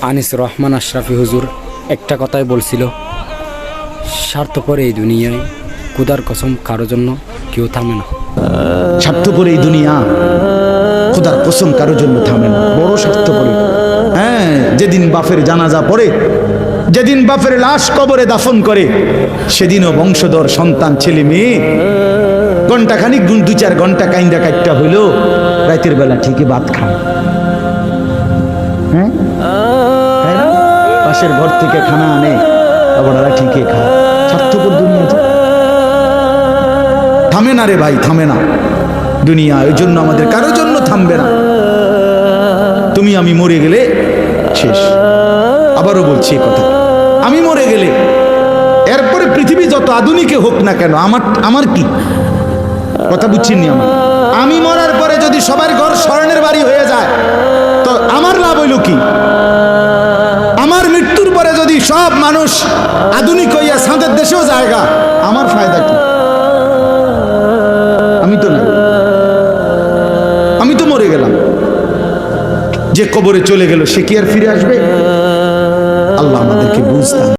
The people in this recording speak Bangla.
আনিস রহমান আশরাফি হুজুর একটা কথাই বলছিল, স্বার্থপর এই দুনিয়ায় খোদার কসম কারো জন্য কেউ থামে না। স্বার্থপর এই দুনিয়া, খোদার কসম কারো জন্য থামে না। বড় স্বার্থপর। হ্যাঁ, যেদিন বাপের জানাজা পড়ে, যেদিন বাপের লাশ কবরে দাফন করে, সেদিনও বংশধর সন্তান ছেলে মেয়ে ঘন্টাখানিক 2-4 ঘন্টা কাইন্দা কাটটা হইল, রাতের বেলা ঠিকই ভাত খায়। হ্যাঁ, পাশের ঘর থেকে খানা আনে, আবার ওরা ঠিকই খায়। স্বার্থপর দুনিয়া থামে না রে ভাই, থামে না দুনিয়া। ওই জন্য আমাদের কারোর জন্য থামবে না। তুমি আমি মরে গেলে শেষ। আবারও বলছি কথা, আমি মরে গেলে এরপরে পৃথিবী যত আধুনিকে হোক না কেন, আমার কি কথা বুঝছেন নি? আমি মরার পরে যদি সবার ঘর স্বর্ণের বাড়ি হয়ে যায় তো আমার লাভ হইল কি? আমার মৃত্যুর পরে যদি সব মানুষ আধুনিক হইয়া সাঁদের দেশেও জায়গা, আমার ফায়দা কি? আমি তো না, আমি তো মরে গেলাম। যে কবরে চলে গেল সে কি আর ফিরে আসবে? আল্লাহ আমাদেরকে বুঝ দান।